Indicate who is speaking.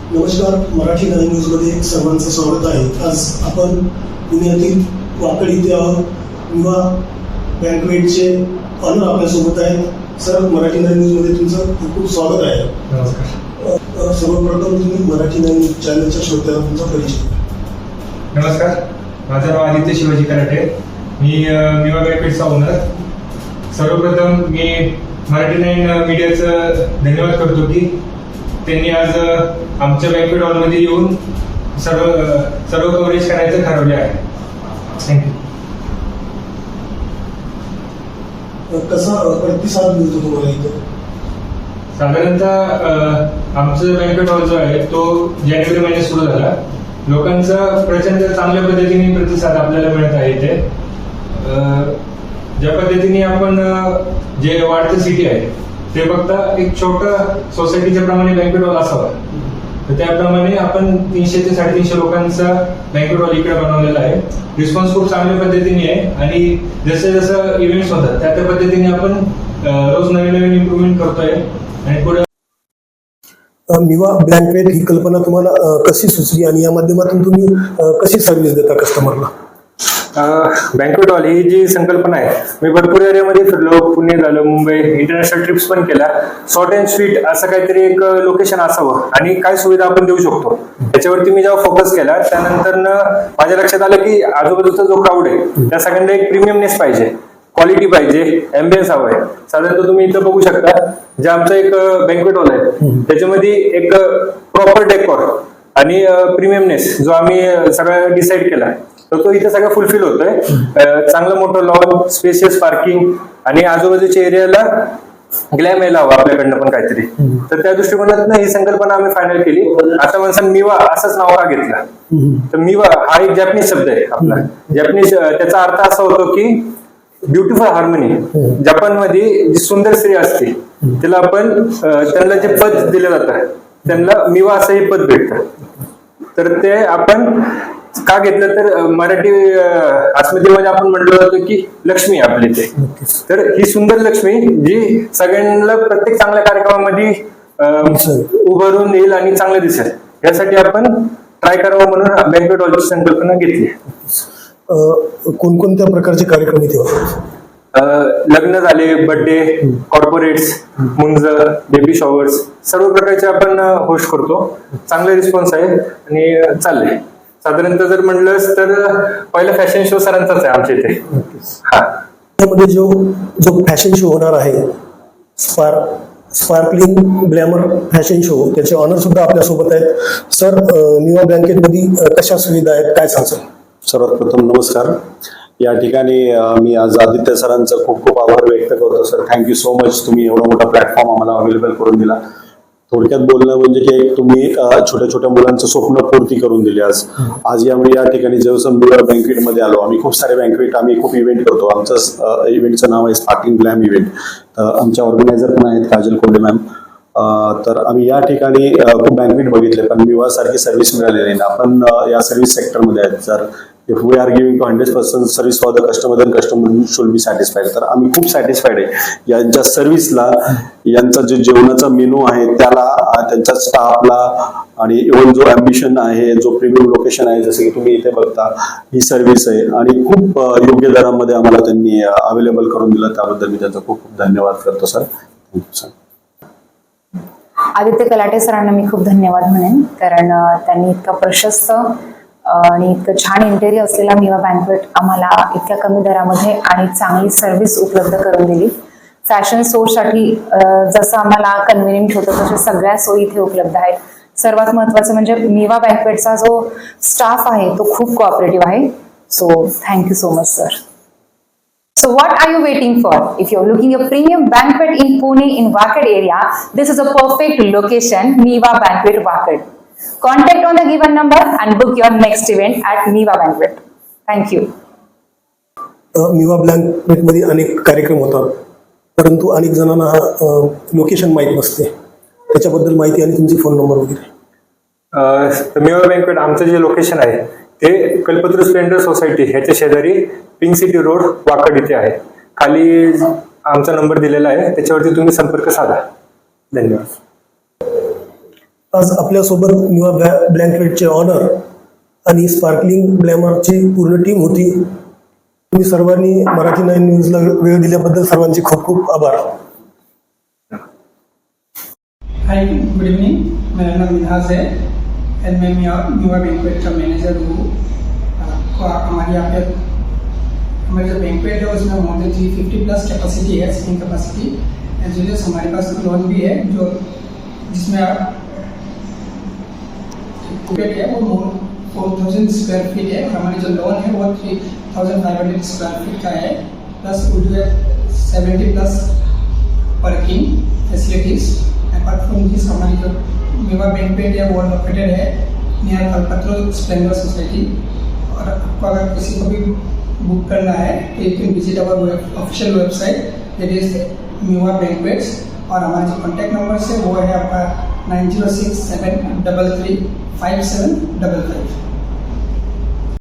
Speaker 1: नमस्कार, मराठी नवीन न्यूजमध्ये सर्वांचं स्वागत आहे। आज आपण पुण्यातील वाकड इथे आहोत। युवा बँकवेटचे ऑनर आपल्यासोबत आहेत। सर, मराठी नवीन न्यूजमध्ये तुमचं खूप खूप स्वागत आहे।
Speaker 2: नमस्कार।
Speaker 1: सर्वप्रथम तुम्ही मराठी नवीन न्यूज चॅनलच्या श्रोत्याला तुमचा परिचय।
Speaker 2: नमस्कार, माझं नाव आदित्य शिवाजी कराटे, मी युवा बँकवेटचा ओनर। सर्वप्रथम मी मराठी नाईन मीडियाचं धन्यवाद करतो की त्यांनी आज आमच्या बँकवेट हॉलमध्ये येऊन सर्व कव्हरेज करायचं ठरवले आहे। थँक्यू।
Speaker 1: कसा प्रतिसाद मिळतो तुम्हाला इथं?
Speaker 2: साधारणतः आमचं बँकवेट हॉल जो आहे तो जानेवारी महिन्यात सुरू झाला। लोकांचा प्रचंड चांगल्या पद्धतीने प्रतिसाद आपल्याला मिळत आहे इथे। ज्या पद्धतीने आपण जे वाढतं सिटी आहे ते फक्त एक छोटं सोसायटीच्या प्रमाणे बँकवेट हॉल असावं, तर त्याप्रमाणे आपण 300 ते 350 लोकांचा बँकवेट हॉल इकडे बनवलेला आहे। रिस्पॉन्स खूप चांगल्या पद्धतीने आहे आणि जसं जसं इव्हेंट्स होतात त्या पद्धतीने आपण रोज नवीन इम्प्रूव्हमेंट करतोय आणि पुढे
Speaker 1: युवा बँकवेट ही कल्पना तुम्हाला कशी सुचली आणि या माध्यमातून तुम्ही कशी सर्व्हिस देता कस्टमरला?
Speaker 2: बँकवेट हॉल ही जी संकल्पना आहे, मी भरपूर एरियामध्ये फिरलो, पुणे झालं, मुंबई, इंटरनॅशनल ट्रिप्स पण केल्या। शॉर्ट अँड स्वीट असं काहीतरी एक लोकेशन असावं आणि काय सुविधा आपण देऊ शकतो त्याच्यावरती मी जेव्हा फोकस केला त्यानंतर माझ्या लक्षात आलं की आजूबाजूचा जो क्राऊड आहे त्या सगळ्यांना एक प्रीमियमनेस पाहिजे, क्वालिटी पाहिजे, एम्बियन्स हवं आहे। साधारणतः तुम्ही इथं बघू शकता जे आमचं एक बँकवेट हॉल आहे त्याच्यामध्ये एक प्रॉपर डेकोर आणि प्रीमियमनेस जो आम्ही सगळं डिसाईड केला तर तो इथे सगळं फुलफिल होतोय। चांगलं मोठं लॉन, स्पेशियस पार्किंग आणि आजूबाजूच्या एरियाला ग्लॅम यायला हवं आपल्याकडनं पण काहीतरी, तर त्या दृष्टिकोनातून ही संकल्पना आम्ही फायनल केली। आता माणसानं मिवा असंच नाव का घेतला, तर मिवा हा एक जॅपनीज शब्द आहे आपला। जॅपनीज त्याचा अर्थ असा होतो की ब्युटिफुल हार्मनी। जपानमध्ये जी सुंदर स्त्री असते तिला आपण त्यांना जे पद दिलं जातं त्यांना मिवा असं हे पद भेटतं, तर ते आपण का घेतलं तर मराठी अस्मितेमध्ये आपण म्हटलं जातं की लक्ष्मी आपली ते, तर ही सुंदर लक्ष्मी जी सगळ्यांना प्रत्येक चांगल्या कार्यक्रमामध्ये उभारून येईल आणि चांगलं दिसेल यासाठी आपण ट्राय करावं म्हणून बँकवेट हॉलची संकल्पना घेतली।
Speaker 1: कोणकोणत्या प्रकारचे कार्यक्रम इथे होतात?
Speaker 2: लग्न झाले, बर्थडे, कॉर्पोरेट्स, मुंज, बेबी शॉवर्स सर्व प्रकारचे आपण होस्ट करतो। चांगला रिस्पॉन्स आहे आणि चाललंय। साधारणतः जर म्हणलं तर पहिला फॅशन शो सरांचाच आहे आमच्या इथे।
Speaker 1: त्यामध्ये जो फॅशन शो होणार आहे, स्पार्कलिंग ग्लॅमर फॅशन शो, त्याचे ऑनर सुद्धा आपल्यासोबत आहेत। सर, युवा बँकेमध्ये कशा सुविधा आहेत, काय सांगसाल?
Speaker 3: सर्वात प्रथम नमस्कार। या ठिकाणी मी आज आदित्य सरांचं खूप खूप आभार व्यक्त करतो। सर, थँक्यू सो मच, तुम्ही एवढा मोठा प्लॅटफॉर्म आम्हाला अवेलेबल करून दिला। थोडक्यात बोलणं म्हणजे की तुम्ही छोट्या छोट्या मुलांचं स्वप्न पूर्ती करून दिली। आज आम्ही या ठिकाणी जेव्हा बँकवेटमध्ये आलो, आम्ही खूप सारे बँकवेट, आम्ही खूप इव्हेंट करतो। आमचं इव्हेंटचं नाव आहे स्पार्कलिंग ग्लॅम इव्हेंट। आमच्या ऑर्गनायझर पण आहेत काजल कोल्डे मॅम। तर आम्ही या ठिकाणी खूप बँकवेट बघितले पण विवाहासारखी सर्व्हिस मिळालेली नाही। आपण या सर्व्हिस सेक्टरमध्ये आहेत sir. If we are giving to 100% service for the customer, then customer should be satisfied. तर आम्ही खूप सॅटिस्फाईड आहे यांच्या सर्व्हिसला, यांचा जे जेवणाचा मेनू आहे त्याला, त्यांच्या स्टाफला आणि इव्हन जो अम्बिशन आहे, जो प्रीमियम लोकेशन आहे जसं की तुम्ही इथे बघता, ही सर्व्हिस आहे आणि खूप योग्य दरामध्ये आम्हाला त्यांनी अवेलेबल करून दिलं, त्याबद्दल मी त्यांचा खूप खूप धन्यवाद करतो sir. Thank you sir.
Speaker 4: Aditya Kalate सरांना मी खूप धन्यवाद म्हणेन, कारण त्यांनी इतका प्रशस्त आणि इतकं छान इंटेरियर असलेला मिवा बँकवेट आम्हाला इतक्या कमी दरामध्ये आणि चांगली सर्व्हिस उपलब्ध करून दिली। फॅशन शोसाठी जसं आम्हाला कन्व्हिनियंट होतं तसे सगळ्या सोयी इथे उपलब्ध आहेत। सर्वात महत्त्वाचं म्हणजे मिवा बँकवेटचा जो स्टाफ आहे तो खूप कोऑपरेटिव्ह आहे। So thank you so much sir. So what are you waiting for? If you're looking a premium banquet in Pune in Wakad area, this is a perfect location, Miva Banquet Wakad. Contact on the given number and book your next event at Miva Banquet. Thank you.
Speaker 1: मिवा banquet मध्ये अनेक कार्यक्रम होतात, परंतु अनेक जणांना location माहीत नसते, त्याच्याबद्दल माहिती आणि तुमची फोन नंबर वगैरे।
Speaker 2: मिवा बँकवेट आमचं जे लोकेशन आहे ते कल्पतरू स्प्लेंडर सोसायटी ह्याच्या शेजारी पिंक सिटी रोड वाकड इथे आहे। खाली आमचा नंबर दिलेला आहे, त्याच्यावरती तुम्ही संपर्क साधा। धन्यवाद।
Speaker 1: आज आपल्यासोबत मिवा ब्लँकवेटचे ऑनर आणि स्पार्कलिंग ग्लॅमरची पूर्ण टीम होती. तुम्ही सर्वांनी मराठी 9 न्यूजला वेळ दिल्याबद्दल सर्वांचे खूप खूप आभार.
Speaker 5: हाय, गुड इवनिंग. मेरा नाम मिनहाज है एंड मैं मिवा बैंक्वेट का मैनेजर हूँ. हमारे यहाँ पे हमारे जो बैंक्वेट है उसमें मोर देन 350+ कैपेसिटी है, सीटिंग कैपेसिटी. एज वेल एज हमारे पास लोन भी है जो जिसमें है वो 4000 स्क्वायर फीट है. और हमारी जो लोन है वो 3500 स्क्वायर फीट का है. प्लस वी डू है 70+ पार्किंग फैसिलिटीज. अपार्ट फ्रॉम दिस हमारी जो मिवा बैंक्वेट है वो लोकेटेड है नियर कल्पतरू स्प्लेंडर सोसाइटी. और आपको अगर किसी को भी बुक करना है तो you can visit our official website that is मिवा banquets. और हमारे जो कॉन्टैक्ट नंबर है वो है आपका 9067335755.